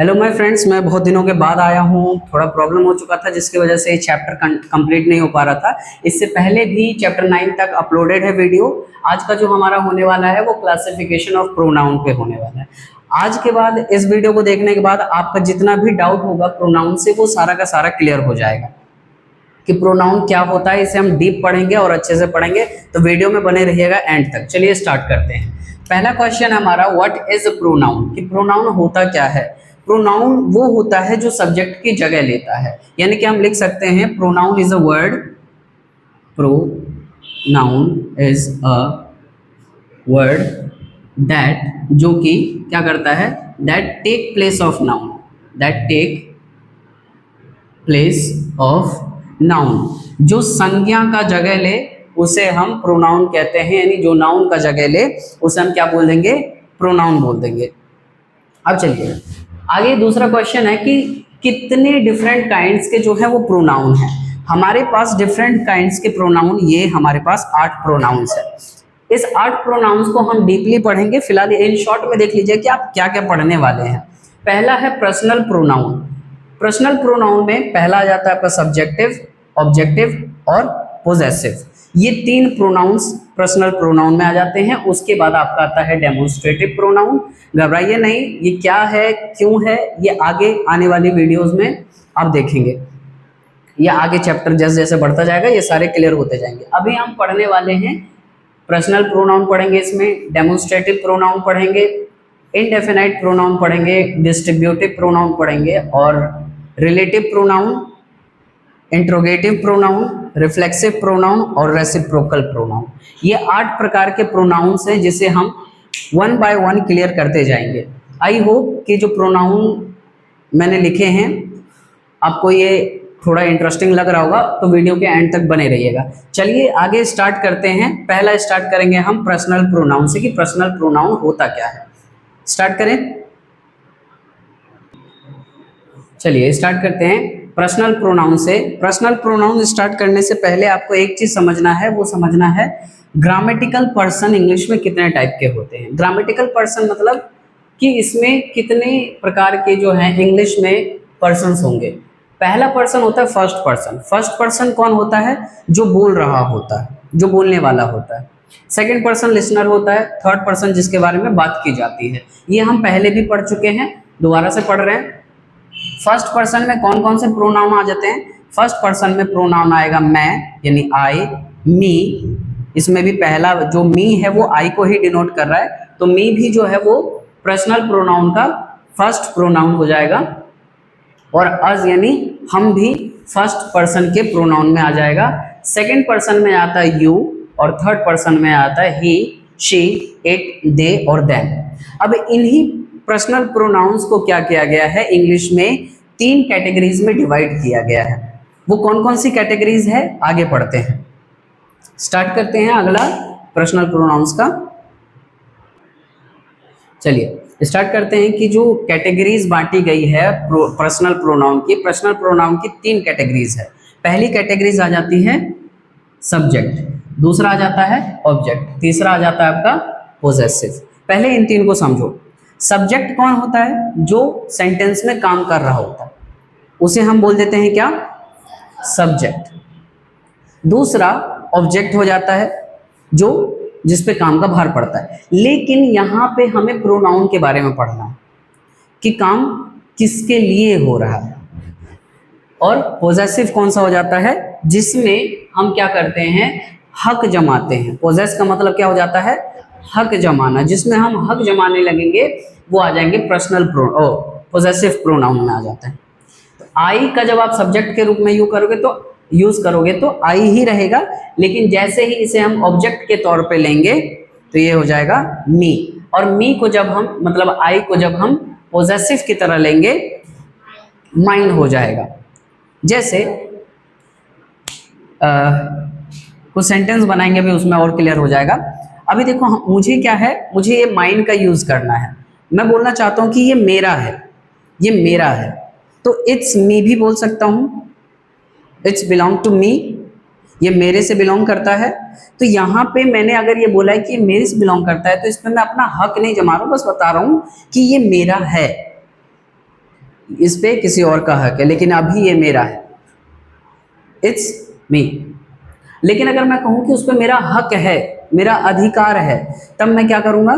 Hello my friends, मैं बहुत दिनों के बाद आया हूँ। थोड़ा प्रॉब्लम हो चुका था जिसकी वजह से ये चैप्टर कंप्लीट नहीं हो पा रहा था। इससे पहले भी चैप्टर 9 तक अपलोडेड है वीडियो। आज का जो हमारा होने वाला है वो क्लासिफिकेशन ऑफ प्रोनाउन पे होने वाला है। आज के बाद इस वीडियो को देखने के बाद आपका जितना भी डाउट होगा प्रोनाउन से वो सारा का सारा क्लियर हो जाएगा कि प्रोनाउन क्या होता है। इसे हम डीप पढ़ेंगे और अच्छे से पढ़ेंगे, तो वीडियो में बने रहिएगा एंड तक। चलिए स्टार्ट करते हैं। पहला क्वेश्चन हमारा, व्हाट इज प्रोनाउन, कि प्रोनाउन होता क्या है। प्रोनाउन वो होता है जो सब्जेक्ट की जगह लेता है, यानी कि हम लिख सकते हैं pronoun is a word, pronoun is a word that, जो कि क्या करता है, that take place of noun, that take place of noun, जो संज्ञा का जगह ले उसे हम प्रोनाउन कहते हैं। यानी जो नाउन का जगह ले उसे हम क्या बोल देंगे, प्रोनाउन बोल देंगे। अब चलिए आगे, दूसरा क्वेश्चन है कि कितने डिफरेंट काइंड्स के जो है वो प्रोनाउन है। हमारे पास डिफरेंट काइंड्स के प्रोनाउन, ये हमारे पास 8 प्रोनाउंस है। इस 8 प्रोनाउंस को हम डीपली पढ़ेंगे। फिलहाल इन शॉर्ट में देख लीजिए कि आप क्या क्या पढ़ने वाले हैं। पहला है पर्सनल प्रोनाउन। पर्सनल प्रोनाउन में पहला आ जाता है आपका सब्जेक्टिव, ऑब्जेक्टिव और पोजेसिव। ये 3 प्रोनाउंस पर्सनल प्रोनाउन में आ जाते हैं। उसके बाद आपका आता है डेमोन्स्ट्रेटिव प्रोनाउन। घबराइए नहीं, ये क्या है, क्यों है, ये आगे आने वाली वीडियोस में आप देखेंगे। ये आगे चैप्टर जैसे जैसे बढ़ता जाएगा ये सारे क्लियर होते जाएंगे। अभी हम पढ़ने वाले हैं पर्सनल प्रोनाउन पढ़ेंगे, इसमें डेमोन्स्ट्रेटिव प्रोनाउन पढ़ेंगे, इनडेफिनाइट प्रोनाउन पढ़ेंगे, डिस्ट्रीब्यूटिव प्रोनाउन पढ़ेंगे और relative pronoun, interrogative pronoun, reflexive pronoun और रेसिप्रोकल प्रोनाउन। ये 8 प्रकार के प्रोनाउंस हैं जिसे हम 1 बाय 1 क्लियर करते जाएंगे। आई होप कि जो प्रोनाउन मैंने लिखे हैं आपको ये थोड़ा इंटरेस्टिंग लग रहा होगा, तो वीडियो के एंड तक बने रहिएगा। चलिए आगे स्टार्ट करते हैं। पहला स्टार्ट करेंगे हम पर्सनल प्रोनाउन से कि पर्सनल प्रोनाउन होता क्या है। स्टार्ट करें, चलिए स्टार्ट करते हैं पर्सनल प्रोनाउन से। पर्सनल प्रोनाउन स्टार्ट करने से पहले आपको एक चीज समझना है, वो समझना है ग्रामेटिकल पर्सन इंग्लिश में कितने टाइप के होते हैं। ग्रामेटिकल पर्सन मतलब कि इसमें कितने प्रकार के जो हैं इंग्लिश में पर्सन्स होंगे। पहला पर्सन होता है फर्स्ट पर्सन। फर्स्ट पर्सन कौन होता है, जो बोल रहा होता है, जो बोलने वाला होता है। सेकंड पर्सन लिसनर होता है। थर्ड पर्सन जिसके बारे में बात की जाती है। ये हम पहले भी पढ़ चुके हैं, दोबारा से पढ़ रहे हैं। फर्स्ट पर्सन में कौन कौन से प्रोनाउन आ जाते हैं। फर्स्ट पर्सन में प्रोनाउन आएगा मैं, यानी आई, मी। इसमें भी पहला जो मी है वो आई को ही डिनोट कर रहा है, तो मी भी जो है वो पर्सनल प्रोनाउन का फर्स्ट प्रोनाउन हो जाएगा। और अस यानी हम भी फर्स्ट पर्सन के प्रोनाउन में आ जाएगा। सेकंड पर्सन में आता है यू और थर्ड पर्सन में आता है ही, शी, इट, दे और देम। अब इन्हीं पर्सनल प्रोनाउंस को क्या किया गया है, इंग्लिश में 3 कैटेगरीज में डिवाइड किया गया है। वो कौन कौन सी कैटेगरीज है, आगे पढ़ते हैं। स्टार्ट करते हैं अगला पर्सनल प्रोनाउंस का। चलिए स्टार्ट करते हैं कि जो कैटेगरीज बांटी गई है पर्सनल प्रोनाउन की, पर्सनल प्रोनाउन की 3 कैटेगरीज है। पहली कैटेगरीज आ जाती है सब्जेक्ट, दूसरा आ जाता है ऑब्जेक्ट, तीसरा आ जाता है आपका पोजेसिव। पहले इन 3 को समझो। सब्जेक्ट कौन होता है, जो सेंटेंस में काम कर रहा होता है, उसे हम बोल देते हैं क्या, सब्जेक्ट। दूसरा ऑब्जेक्ट हो जाता है, जो जिस पे काम का भार पड़ता है। लेकिन यहाँ पे हमें प्रोनाउन के बारे में पढ़ना है कि काम किसके लिए हो रहा है। और पोजेसिव कौन सा हो जाता है, जिसमें हम क्या करते हैं, हक जमाते हैं। पोजेस का मतलब क्या हो जाता है, हक जमाना। जिसमें हम हक जमाने लगेंगे वो आ जाएंगे पर्सनल पोजेसिव प्रोनाउन में आ जाता है। तो आई का जब आप सब्जेक्ट के रूप में यूज करोगे तो आई ही रहेगा, लेकिन जैसे ही इसे हम ऑब्जेक्ट के तौर पे लेंगे तो ये हो जाएगा मी। और मी को जब हम, मतलब आई को जब हम पोजेसिव की तरह लेंगे, माइन हो जाएगा। जैसे कुछ सेंटेंस बनाएंगे भी, उसमें और क्लियर हो जाएगा। अभी देखो मुझे क्या है, मुझे ये माइन का यूज करना है। मैं बोलना चाहता हूं कि ये मेरा है, ये मेरा है, तो इट्स मी भी बोल सकता हूं। इट्स बिलोंग टू मी, ये मेरे से बिलोंग करता है। तो यहाँ पे मैंने अगर ये बोला है कि ये मेरे से बिलोंग करता है, तो इसमें मैं अपना हक नहीं जमा रहा हूँ, बस बता रहा हूँ कि ये मेरा है। इस पे किसी और का हक है, लेकिन अभी ये मेरा है, इट्स मी। लेकिन अगर मैं कहूं कि उस पर मेरा हक है, मेरा अधिकार है, तब मैं क्या करूंगा,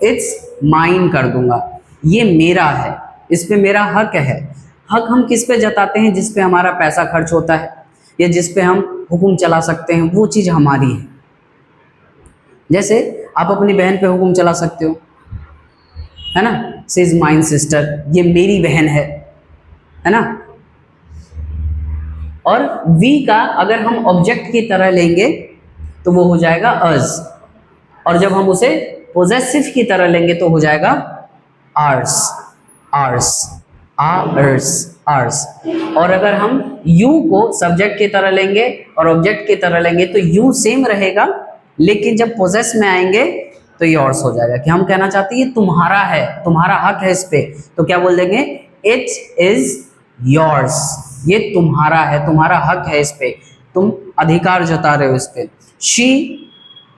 इट्स माइन कर दूंगा। ये मेरा है, इस पे मेरा हक है। हक हम किस पे जताते हैं, जिस पे हमारा पैसा खर्च होता है या जिस पे हम हुक्म चला सकते हैं, वो चीज़ हमारी है। जैसे आप अपनी बहन पे हुक्म चला सकते हो, है ना, शी इज माइन सिस्टर, ये मेरी बहन है ना। और वी का अगर हम ऑब्जेक्ट की तरह लेंगे तो वो हो जाएगा अस, और जब हम उसे पोजेसिव की तरह लेंगे तो हो जाएगा आर्स, आर्स, आर्स, आर्स। और अगर हम यू को सब्जेक्ट की तरह लेंगे और ऑब्जेक्ट की तरह लेंगे तो यू सेम रहेगा, लेकिन जब पोजेस में आएंगे तो ये ऑर्स हो जाएगा। कि हम कहना चाहते हैं ये तुम्हारा है, तुम्हारा हक है इस पे, तो क्या बोल देंगे, इट इज योर्स, ये तुम्हारा है, तुम्हारा हक है इस पे, तुम अधिकार जता रहे हो इस पे। शी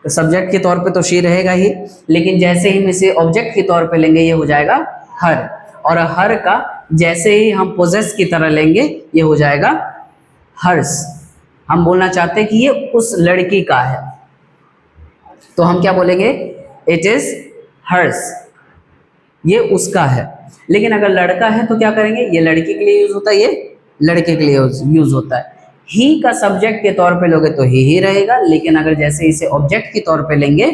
सब्जेक्ट के तौर पे तो शी रहेगा ही, लेकिन जैसे ही हम इसे ऑब्जेक्ट के तौर पे लेंगे ये हो जाएगा हर, और हर का जैसे ही हम पोजेस की तरह लेंगे ये हो जाएगा हर्स। हम बोलना चाहते हैं कि ये उस लड़की का है, तो हम क्या बोलेंगे, इट इज हर्स, ये उसका है। लेकिन अगर लड़का है तो क्या करेंगे, ये लड़की के लिए यूज होता है, ये लड़के के लिए यूज होता है। ही का सब्जेक्ट के तौर पे लोगे तो ही रहेगा, लेकिन अगर जैसे इसे ऑब्जेक्ट के तौर पे लेंगे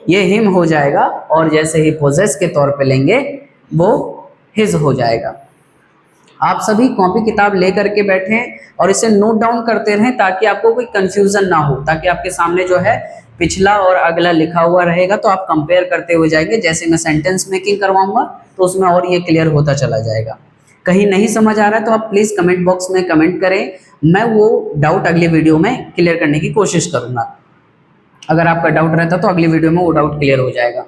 ये हिम हो जाएगा, और जैसे ही पोजेस के तौर पे लेंगे वो हिज हो जाएगा। आप सभी कॉपी किताब लेकर के बैठें और इसे नोट डाउन करते रहें ताकि आपको कोई कंफ्यूजन ना हो, ताकि आपके सामने जो है पिछला और अगला लिखा हुआ रहेगा तो आप कंपेयर करते हुए जाएंगे। जैसे मैं सेंटेंस मेकिंग करवाऊंगा तो उसमें और ये क्लियर होता चला जाएगा। कहीं नहीं समझ आ रहा है तो आप प्लीज़ कमेंट बॉक्स में कमेंट करें, मैं वो डाउट अगले वीडियो में क्लियर करने की कोशिश करूँगा। अगर आपका डाउट रहता तो अगली वीडियो में वो डाउट क्लियर हो जाएगा।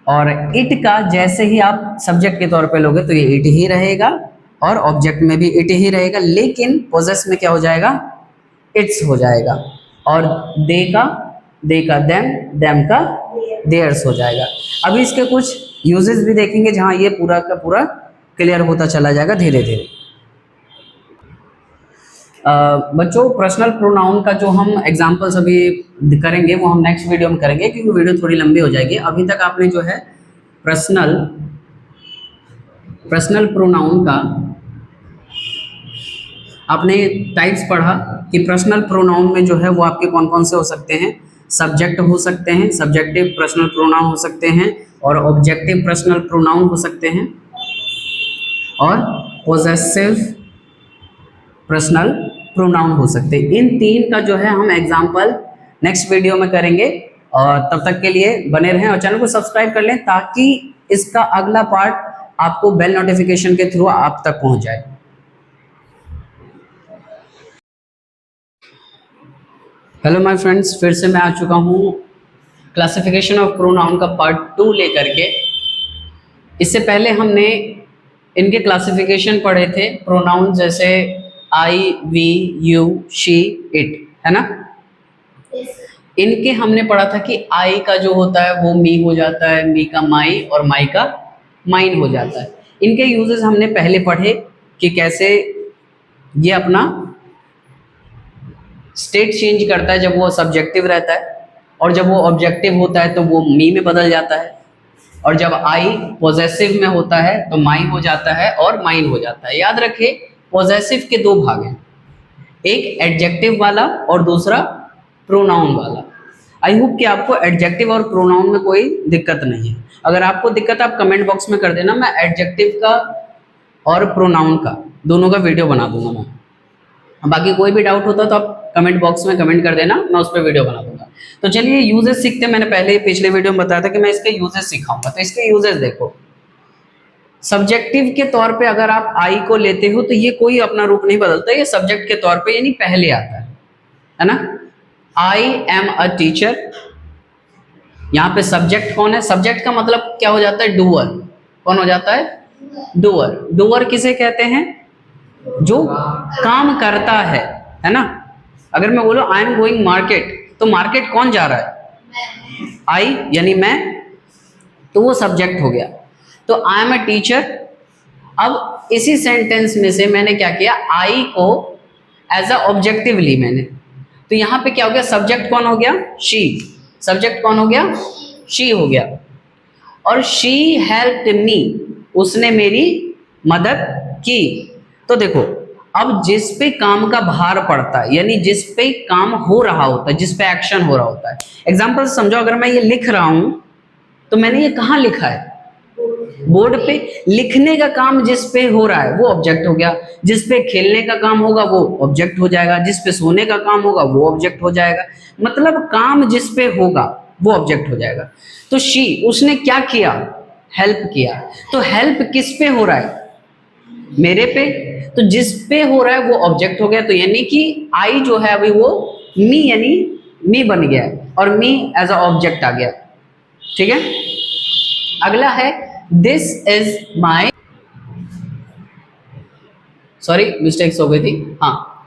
और इट का जैसे ही आप सब्जेक्ट के तौर पे लोगे तो ये इट ही रहेगा, और ऑब्जेक्ट में भी इट ही रहेगा, लेकिन पोजेस में क्या हो जाएगा, इट्स हो जाएगा। और दे का देम, देम का देयर्स हो जाएगा। अभी इसके कुछ यूजेस भी देखेंगे जहां ये पूरा का पूरा क्लियर होता चला जाएगा धीरे धीरे। बच्चों पर्सनल प्रोनाउन का जो हम एग्जांपल्स अभी करेंगे वो हम नेक्स्ट वीडियो में करेंगे, क्योंकि वीडियो थोड़ी लंबी हो जाएगी। अभी तक आपने जो है पर्सनल प्रोनाउन का आपने टाइप्स पढ़ा कि पर्सनल प्रोनाउन में जो है वो आपके कौन कौन से हो सकते हैं। सब्जेक्ट हो सकते हैं, सब्जेक्टिव पर्सनल प्रोनाउन हो सकते हैं, और ऑब्जेक्टिव पर्सनल प्रोनाउन हो सकते हैं, और पोजेसिव पर्सनल प्रोनाउन हो सकते हैं। इन तीन का जो है हम एग्जाम्पल नेक्स्ट वीडियो में करेंगे, और तब तक के लिए बने रहें और चैनल को सब्सक्राइब कर लें ताकि इसका अगला पार्ट आपको बेल नोटिफिकेशन के थ्रू आप तक पहुंच जाए। हेलो माय फ्रेंड्स, फिर से मैं आ चुका हूँ क्लासिफिकेशन ऑफ प्रोनाउन का पार्ट 2 लेकर के। इससे पहले हमने इनके क्लासिफिकेशन पढ़े थे प्रोनाउन, जैसे आई, वी, यू, शी, इट, है ना। इनके हमने पढ़ा था कि आई का जो होता है वो मी हो जाता है, मी का माई, और माई का माइन हो जाता है। इनके यूजेस हमने पहले पढ़े कि कैसे ये अपना स्टेट चेंज करता है जब वो सब्जेक्टिव रहता है, और जब वो ऑब्जेक्टिव होता है तो वो मी में बदल जाता है, और जब आई पॉजेसिव में होता है तो माई हो जाता है और माइन हो जाता है। याद रखें पॉजेसिव के दो भाग हैं, एक एडजेक्टिव वाला और दूसरा प्रोनाउन वाला। आई होप कि आपको एडजेक्टिव और प्रोनाउन में कोई दिक्कत नहीं है। अगर आपको दिक्कत आप कमेंट बॉक्स में कर देना, मैं एडजेक्टिव का और प्रोनाउन का दोनों का वीडियो बना दूंगा मैं। बाकी कोई भी डाउट होता तो आप कमेंट बॉक्स में कमेंट कर देना, मैं उस पर वीडियो बना दूंगा। तो चलिए यूजेस सीखते हैं। मैंने पहले पिछले वीडियो में बताया था कि मैं इसके यूजेस सिखाऊंगा, तो इसके यूजेस देखो। सब्जेक्टिव के तौर पे अगर आप आई को लेते हो तो ये कोई अपना रूप नहीं बदलता, ये सब्जेक्ट के तौर पे यानी पहले आता है ना। आई एम अ टीचर, यहाँ पे सब्जेक्ट कौन है, सब्जेक्ट का मतलब क्या हो जाता है, डूअर। कौन हो जाता है, डूअर। डूअर किसे कहते हैं, जो काम करता है ना। अगर मैं बोलूं आई एम गोइंग मार्केट, तो मार्केट कौन जा रहा है, आई यानी मैं, तो वो सब्जेक्ट हो गया। तो आई एम अ टीचर, अब इसी सेंटेंस में से मैंने क्या किया, आई को एज अ ऑब्जेक्टिव ली मैंने, तो यहां पे क्या हो गया, सब्जेक्ट कौन हो गया, शी। सब्जेक्ट कौन हो गया, शी हो गया। और शी हेल्प्ड मी, उसने मेरी मदद की। तो देखो, अब जिस पे काम का भार पड़ता है, यानी जिस पे काम हो रहा होता है, जिस पे एक्शन हो रहा होता है, एग्जाम्पल समझो, अगर मैं ये लिख रहा हूं तो मैंने ये कहाँ लिखा है, बोर्ड पे। लिखने का काम जिस पे हो रहा है वो ऑब्जेक्ट हो गया, जिस पे खेलने का काम होगा वो ऑब्जेक्ट हो जाएगा, जिस पे सोने का काम होगा वो ऑब्जेक्ट हो जाएगा, मतलब काम जिस पे होगा वो ऑब्जेक्ट हो जाएगा। तो शी, उसने क्या किया, हेल्प किया। तो हेल्प किस पे हो रहा है, मेरे पे, तो जिस पे हो रहा है वो ऑब्जेक्ट हो गया। तो यानी कि आई जो है अभी वो मी, यानी मी बन गया है, और मी एज अ ऑब्जेक्ट आ गया। ठीक है, अगला है this is my, sorry mistakes हो गई थी। हाँ,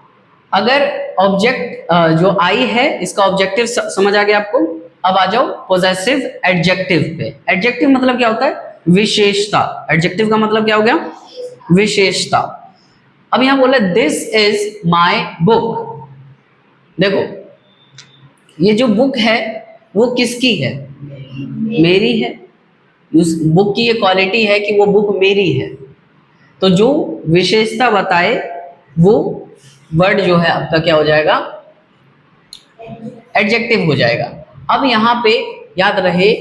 अगर ऑब्जेक्ट जो आई है इसका ऑब्जेक्टिव समझ आ गया आपको। अब आ जाओ पोजेसिव एडजेक्टिव पे। एडजेक्टिव मतलब क्या होता है, विशेषता। एडजेक्टिव का मतलब क्या हो गया, विशेषता। अब यहां बोला दिस इज माई बुक। देखो, ये जो बुक है वो किसकी है, मेरी है। उस बुक की ये क्वालिटी है कि वो बुक मेरी है। तो जो विशेषता बताए वो वर्ड जो है आपका क्या हो जाएगा, एडजेक्टिव हो जाएगा। अब यहाँ पे याद रहे,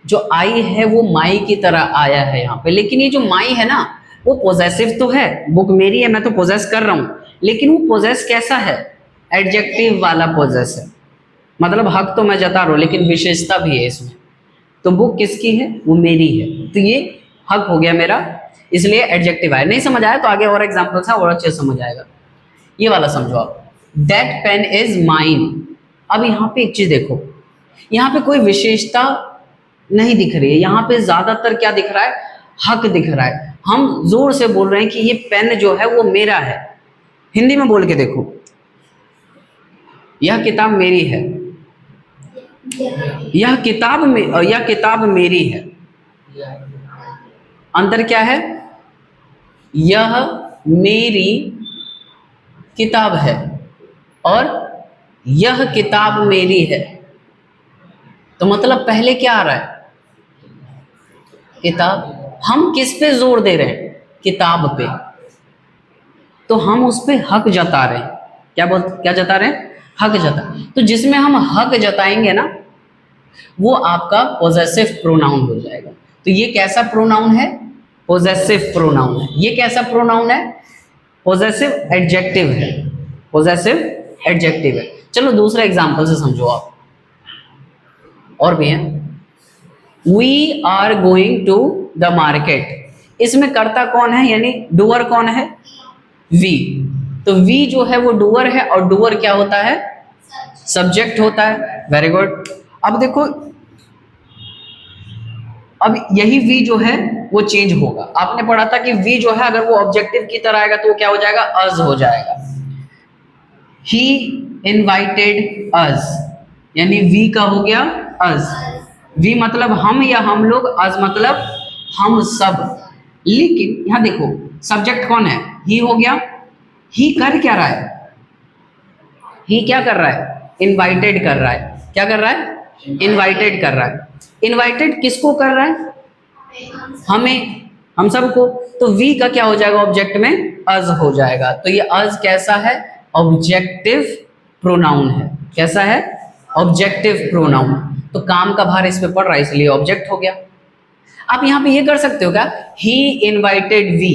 जो आई है वो माई की तरह आया है यहाँ पे, लेकिन ये जो माई है ना वो पोजेसिव तो है, बुक मेरी है, मैं तो पोजेस कर रहा हूं, लेकिन वो पोजेस कैसा है, एडजेक्टिव वाला पोजेस है। मतलब हक तो मैं जता रहा हूं लेकिन विशेषता भी है इसमें। तो बुक किसकी है, वो मेरी है, तो ये हक हो गया मेरा, इसलिए एडजेक्टिव आया। नहीं समझ आया तो आगे और एग्जांपल्स है और अच्छे से समझ आएगा। ये वाला समझो आप, दैट पेन इज माइन। अब यहाँ पे एक चीज देखो, यहाँ पे कोई विशेषता नहीं दिख रही है, यहाँ पे ज्यादातर क्या दिख रहा है, हक दिख रहा है। हम जोर से बोल रहे हैं कि ये पेन जो है वो मेरा है। हिंदी में बोल के देखो, यह किताब मेरी है, यह किताब में, यह किताब मेरी है। अंतर क्या है, यह मेरी किताब है और यह किताब मेरी है। तो मतलब पहले क्या आ रहा है, किताब। हम किस पे जोर दे रहे हैं, किताब पे, तो हम उस पे हक जता रहे हैं। क्या जता रहे हैं, हक जता। तो जिसमें हम हक जताएंगे ना वो आपका पोजेसिव प्रोनाउन हो जाएगा। तो ये कैसा प्रोनाउन है, पोजेसिव प्रोनाउन है। ये कैसा प्रोनाउन है, पोजेसिव एडजेक्टिव है, पोजेसिव एडजेक्टिव है। चलो दूसरे एग्जांपल से समझो आप, और भी है। We are going to the market. इसमें कर्ता कौन है, यानी डूअर कौन है, वी। तो वी जो है वो डूअर है, और डूअर क्या होता है, सब्जेक्ट होता है। Very good. अब देखो, अब यही वी जो है वो चेंज होगा। आपने पढ़ा था कि वी जो है अगर वो ऑब्जेक्टिव की तरह आएगा तो वो क्या हो जाएगा, अस हो जाएगा। ही इनवाइटेड अस, यानी वी का हो गया अस। वी मतलब हम या हम लोग, अस मतलब हम सब। लेकिन यहां देखो सब्जेक्ट कौन है, ही हो गया। ही कर क्या रहा है, ही क्या कर रहा है, इनवाइटेड कर रहा है। क्या कर रहा है, इनवाइटेड कर रहा है। इनवाइटेड किसको कर रहा है, हमें, हम सबको। तो वी का क्या हो जाएगा, ऑब्जेक्ट में अज हो जाएगा। तो ये अज कैसा है, ऑब्जेक्टिव प्रोनाउन है। कैसा है, ऑब्जेक्टिव प्रोनाउन। तो काम का भार इस पे पड़ रहा है इसलिए ऑब्जेक्ट हो गया। आप यहां पे ये कर सकते हो क्या, ही इनवाइटेड वी,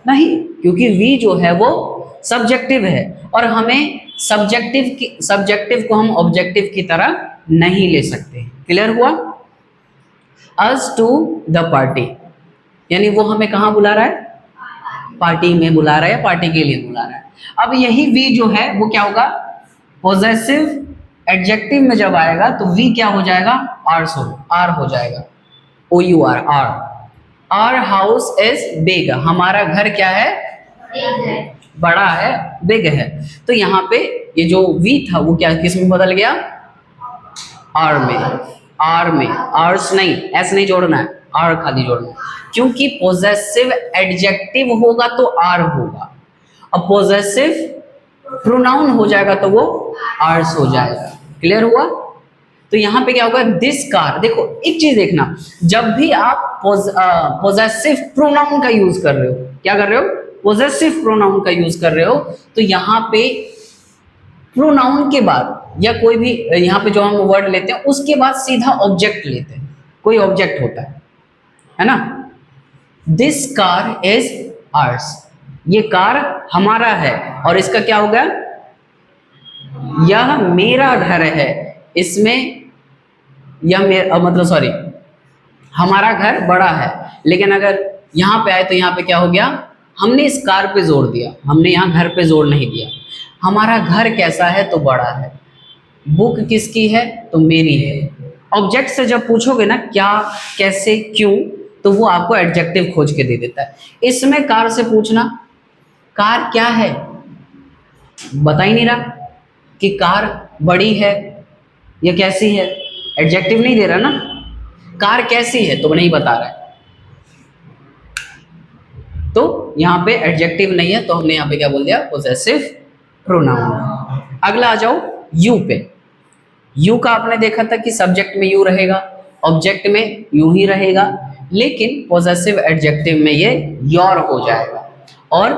नहीं, क्योंकि वी जो है वो सब्जेक्टिव है और हमें सब्जेक्टिव को हम ऑब्जेक्टिव की तरह नहीं ले सकते। क्लियर हुआ। अस टू द पार्टी, यानी वो हमें कहाँ बुला रहा है, पार्टी में बुला रहा है, पार्टी के लिए बुला रहा है। अब यही वी जो है वो क्या होगा, पॉजेसिव एडजेक्टिव में जब आएगा तो वी क्या हो जाएगा, आर हो जाएगा, O U R, R. Our house is big, हमारा घर क्या है, बड़ा है, बिग है। तो यहाँ पे ये जो वी था वो क्या किस में बदल गया, आर में। आर में, आर्स नहीं, एस नहीं जोड़ना है, आर खाली जोड़ना, क्योंकि पोजेसिव एडजेक्टिव होगा तो आर होगा, अब पोजेसिव प्रोनाउन हो जाएगा तो वो आर्स हो जाएगा। क्लियर हुआ? तो यहाँ पे क्या होगा, दिस कार। देखो एक चीज देखना, जब भी आप पोजेसिव प्रोनाउन का यूज कर रहे हो, क्या कर रहे हो, पोजेसिव प्रोनाउन का यूज कर रहे हो, तो यहाँ पे प्रोनाउन के बाद या कोई भी यहाँ पे जो हम वर्ड लेते हैं उसके बाद सीधा ऑब्जेक्ट लेते हैं, कोई ऑब्जेक्ट होता है ना। दिस कार इज आर्स, ये कार हमारा है, और इसका क्या होगा, यह मेरा घर है, इसमें यह मतलब सॉरी, हमारा घर बड़ा है, लेकिन अगर यहाँ पे आए तो यहाँ पे क्या हो गया, हमने इस कार पे जोर दिया, हमने यहाँ घर पे जोर नहीं दिया। हमारा घर कैसा है तो बड़ा है, बुक किसकी है तो मेरी है। ऑब्जेक्ट से जब पूछोगे ना क्या, कैसे, क्यों, तो वो आपको एडजेक्टिव खोज के दे देता है। इसमें कार से पूछना कार क्या है, बता ही नहीं रहा कि कार बड़ी है या कैसी है, एडजेक्टिव नहीं दे रहा ना। कार कैसी है तो नहीं बता रहा है, तो यहाँ पे एडजेक्टिव नहीं है, तो हमने यहाँ पे क्या बोल दिया, पोजेसिव प्रोनाउन। अगला आ जाओ यू पे। यू का आपने देखा था कि सब्जेक्ट में यू रहेगा, ऑब्जेक्ट में यू ही रहेगा, लेकिन पोजेसिव एडजेक्टिव में ये योर हो जाएगा, और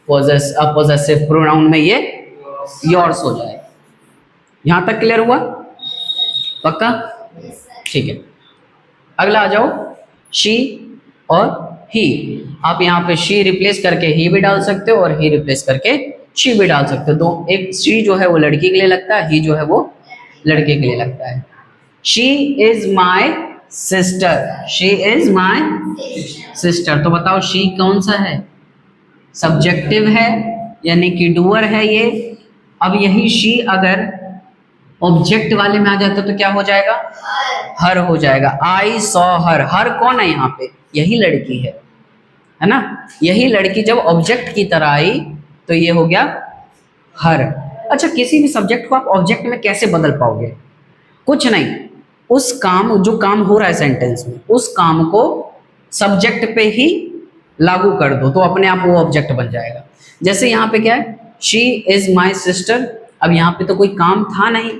पोजेसिव प्रोनाउन में ये योर्स हो जाएगा। यहां तक क्लियर हुआ? पक्का? ठीक है। अगला आ जाओ शी और ही। आप यहाँ पे शी रिप्लेस करके ही भी डाल सकते हो, और ही रिप्लेस करके शी भी डाल सकते हो। तो एक शी जो है वो लड़की के लिए लगता है, ही जो है वो लड़के के लिए लगता है। She is my sister, she is my sister. तो बताओ शी कौन सा है, सब्जेक्टिव है, यानी कि डूअर है ये। अब यही शी अगर ऑब्जेक्ट वाले में आ जाता तो क्या हो जाएगा, हर हो जाएगा। आई सॉ हर, हर कौन है यहाँ पे, यही लड़की है ना। यही लड़की जब ऑब्जेक्ट की तरह आई तो ये हो गया हर। अच्छा, किसी भी सब्जेक्ट को आप ऑब्जेक्ट में कैसे बदल पाओगे? कुछ नहीं, उस काम, जो काम हो रहा है सेंटेंस में, उस काम को सब्जेक्ट पे ही लागू कर दो तो अपने आप वो ऑब्जेक्ट बन जाएगा। जैसे यहाँ पे क्या है, शी इज माई सिस्टर। अब यहाँ पे तो कोई काम था नहीं,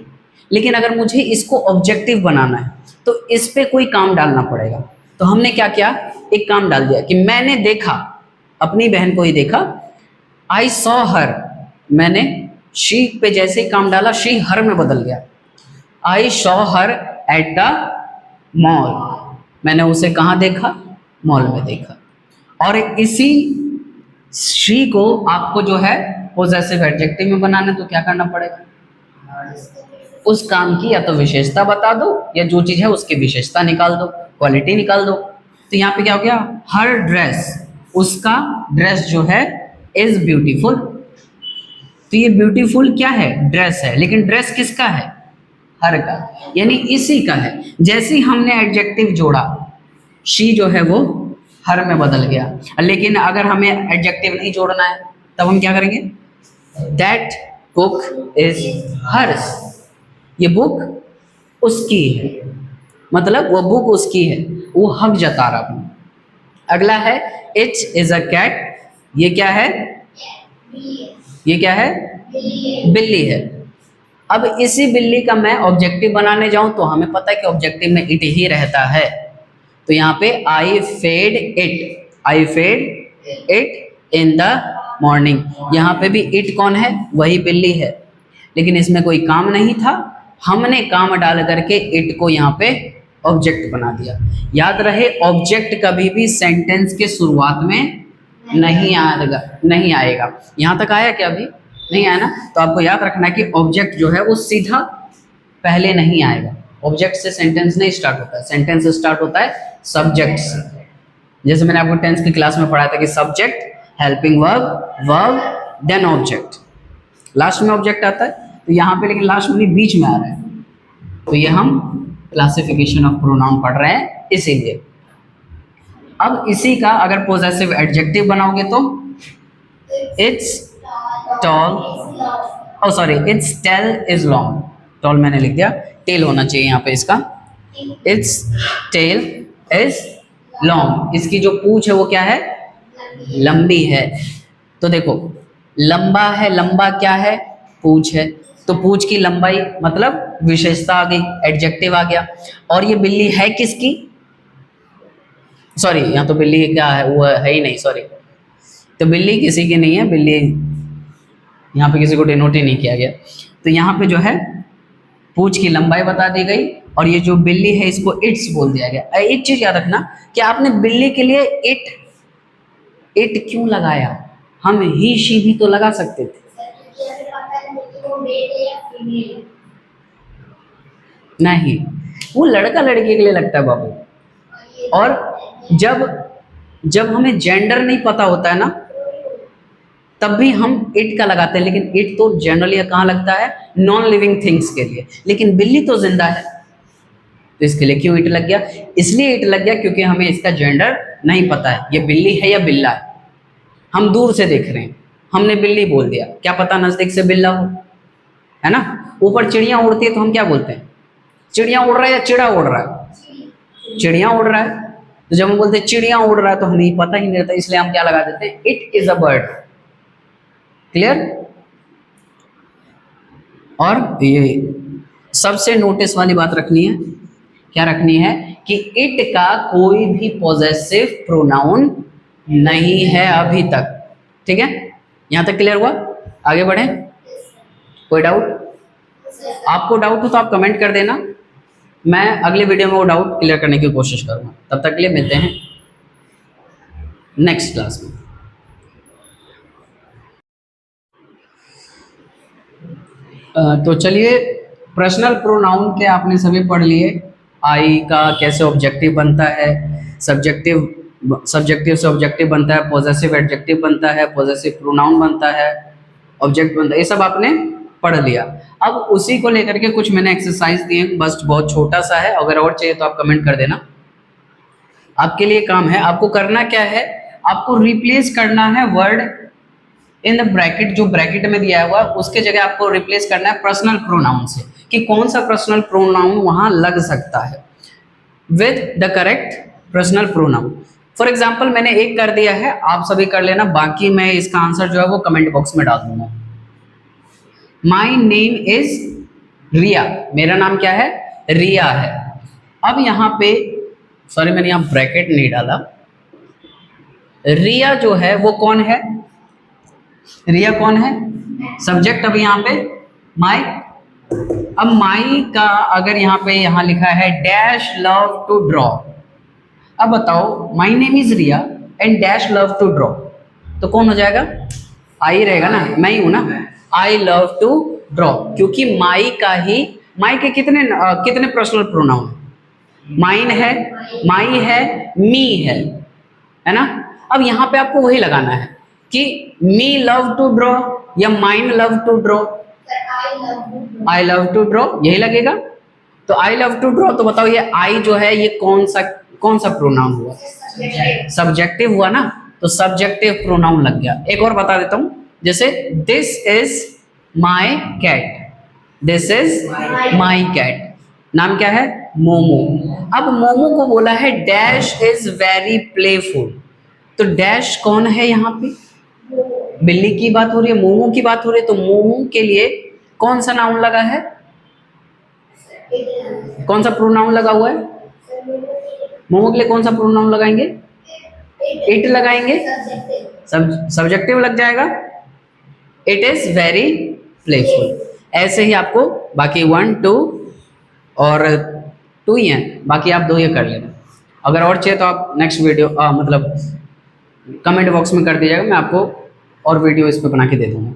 लेकिन अगर मुझे इसको ऑब्जेक्टिव बनाना है तो इस पे कोई काम डालना पड़ेगा। तो हमने क्या किया, एक काम डाल दिया कि मैंने देखा, अपनी बहन को ही देखा, आई सॉ हर। मैंने शी पे जैसे ही काम डाला, शी हर में बदल गया। I saw her at the mall, मैंने उसे कहाँ देखा, मॉल में देखा। और इसी शी को आपको जो है पोजेसिव एडजेक्टिव में बनाना है तो क्या करना पड़ेगा, उस काम की या तो विशेषता बता दो, या जो चीज है उसकी विशेषता निकाल दो, क्वालिटी निकाल दो। तो यहाँ पे क्या हो गया, हर ड्रेस, उसका ड्रेस जो है इज ब्यूटीफुल। तो ये ब्यूटीफुल क्या है, ड्रेस है, लेकिन ड्रेस किसका है, हर का, यानी इसी का है। जैसे ही हमने एडजेक्टिव जोड़ा, शी जो है वो हर में बदल गया। लेकिन अगर हमें एडजेक्टिव नहीं जोड़ना है तब हम क्या करेंगे, दैट बुक इज हर्स, ये बुक उसकी है, मतलब वो बुक उसकी है, वो हक जता रहा अपना। अगला है इट इज अ कैट, ये क्या है, ये क्या है, बिल्ली है। अब इसी बिल्ली का मैं ऑब्जेक्टिव बनाने जाऊं तो हमें पता है कि ऑब्जेक्टिव में इट ही रहता है। तो यहाँ पे I fed it, I fed it in the morning. यहाँ पे भी इट कौन है, वही बिल्ली है, लेकिन इसमें कोई काम नहीं था, हमने काम डाल करके इट को यहाँ पे ऑब्जेक्ट बना दिया। याद रहे, ऑब्जेक्ट कभी भी सेंटेंस के शुरुआत में नहीं आएगा, नहीं आएगा। यहाँ तक आया क्या, अभी नहीं आया ना? तो आपको याद रखना है कि ऑब्जेक्ट जो है वो सीधा पहले नहीं आएगा। ऑब्जेक्ट से सेंटेंस नहीं स्टार्ट होता है, सेंटेंस स्टार्ट होता है सब्जेक्ट से। जैसे मैंने आपको टेंस की क्लास में पढ़ाया था कि subject, helping verb, verb, then object, last में ऑब्जेक्ट आता है। तो यहाँ पे लेकिन लास्ट में नहीं, बीच में आ रहा है। तो ये हम क्लासिफिकेशन ऑफ प्रोनाउन पढ़ रहे हैं इसीलिए। अब इसी का अगर पोजेसिव एडजेक्टिव बनाओगे तो its tall, oh sorry, its tail is long. Tall मैंने लिख दिया, टेल होना चाहिए यहाँ पे इसका। इट्स टेल इज लॉन्ग, इसकी जो पूंछ है वो क्या है, लंबी है। तो देखो लंबा है, लंबा क्या है, पूंछ है, तो पूंछ की लंबाई मतलब विशेषता आ गई, एडजेक्टिव आ गया। और ये बिल्ली है किसकी, सॉरी यहाँ तो बिल्ली क्या है, वो है ही नहीं, सॉरी, तो बिल्ली किसी की नहीं है, बिल्ली यहाँ पे किसी को डिनोट ही नहीं किया गया। तो यहाँ पे जो है पूंछ की लंबाई बता दी गई, और ये जो बिल्ली है इसको इट्स बोल दिया गया। एक चीज याद रखना कि आपने बिल्ली के लिए इट क्यों लगाया, हम ही शी भी तो लगा सकते थे। नहीं, वो लड़का लड़की के लिए लगता है बाबू। और जब जब हमें जेंडर नहीं पता होता है ना, तब भी हम इट का लगाते हैं, लेकिन इट तो जनरली कहाँ लगता है, नॉन लिविंग थिंग्स के लिए, लेकिन बिल्ली तो जिंदा है, तो इसके लिए क्यों इट लग गया, इसलिए इट लग गया क्योंकि हमें इसका जेंडर नहीं पता है, ये बिल्ली है या बिल्ला है। हम दूर से देख रहे हैं, हमने बिल्ली बोल दिया, क्या पता नजदीक से बिल्ला हो, है ना। ऊपर चिड़िया उड़ती है तो हम क्या बोलते हैं, चिड़िया उड़ रहा है या चिड़ा उड़ रहा है, चिड़िया उड़ रहा है। तो जब हम बोलते हैं चिड़िया उड़ रहा है तो हमें पता ही नहीं रहता, इसलिए हम क्या लगा देते हैं, it is a bird. Clear. और ये सबसे नोटिस वाली बात रखनी है, क्या रखनी है कि इट का कोई भी पॉजेसिव प्रोनाउन नहीं है अभी तक। ठीक है, यहां तक क्लियर हुआ, आगे बढ़े। कोई डाउट, आपको डाउट हो तो आप कमेंट कर देना, मैं अगले वीडियो में वो डाउट क्लियर करने की कोशिश करूंगा। तब तक के लिए मिलते हैं नेक्स्ट क्लास में। तो चलिए, पर्सनल प्रोनाउन के आपने सभी पढ़ लिए, आई का कैसे ऑब्जेक्टिव बनता है, सब्जेक्टिव से ऑब्जेक्टिव बनता है, पॉजेसिव एडजेक्टिव बनता है, पॉजेसिव प्रोनाउन बनता है, ऑब्जेक्ट बनता है, ये सब आपने पढ़ लिया। अब उसी को लेकर के कुछ मैंने एक्सरसाइज दिए, बस बहुत छोटा सा है, अगर और चाहिए तो आप कमेंट कर देना। आपके लिए काम है, आपको करना क्या है, आपको रिप्लेस करना है वर्ड इन द ब्रैकेट, जो ब्रैकेट में दिया हुआ उसके जगह आपको रिप्लेस करना है पर्सनल प्रोनाउन से, कि कौन सा पर्सनल प्रोनाउन वहां लग सकता है with the correct personal pronoun. For example मैंने एक कर दिया है, आप सभी कर लेना, बाकी मैं इसका आंसर जो है वो कमेंट बॉक्स में डाल दूंगा। माई नेम इज रिया, मेरा नाम क्या है, रिया है। अब यहाँ पे सॉरी मैंने यहाँ ब्रैकेट नहीं डाला, रिया जो है वो कौन है, रिया कौन है, सब्जेक्ट। अब यहाँ पे माई, अब माई का अगर यहाँ पे यहाँ लिखा है डैश लव टू ड्रॉ, अब बताओ my name is Riya and dash love to draw, तो कौन हो जाएगा, आई रहेगा ना, मैं ही हूं ना, आई लव टू ड्रॉ, क्योंकि माई का ही, माई के कितने पर्सनल प्रोनाउन, माइन है, माई है, मी है ना। अब यहाँ पे आपको वही लगाना है कि मी लव टू ड्रॉ या mine love to draw, I love to draw यही लगेगा। तो आई लव टू ड्रॉ, तो बताओ ये आई जो है ये कौन सा प्रोनाउन हुआ, सब्जेक्टिव हुआ ना, तो सब्जेक्टिव प्रोनाउन लग गया। एक और बता देता हूं, जैसे this is my cat, this is my cat, नाम क्या है, मोमो। अब मोमो को बोला है डैश इज वेरी प्लेफुल, तो डैश कौन है यहाँ पे, बिल्ली की बात हो रही है, मोमो की बात हो रही है, तो मोमो के लिए कौन सा नाउन लगा है, कौन सा प्रोनाउन लगा हुआ है, मोमो के लिए कौन सा प्रोनाउन लगाएंगे, इट लगाएंगे, सब्जेक्टिव लग जाएगा, इट इज वेरी प्लेफुल। ऐसे ही आपको बाकी 1 2 और 2 ही हैं, बाकी आप 2 ये कर लेना। अगर और चाहिए तो आप नेक्स्ट वीडियो मतलब कमेंट बॉक्स में कर दीजिएगा, मैं आपको और वीडियो इस पे बना के दे दूंगा।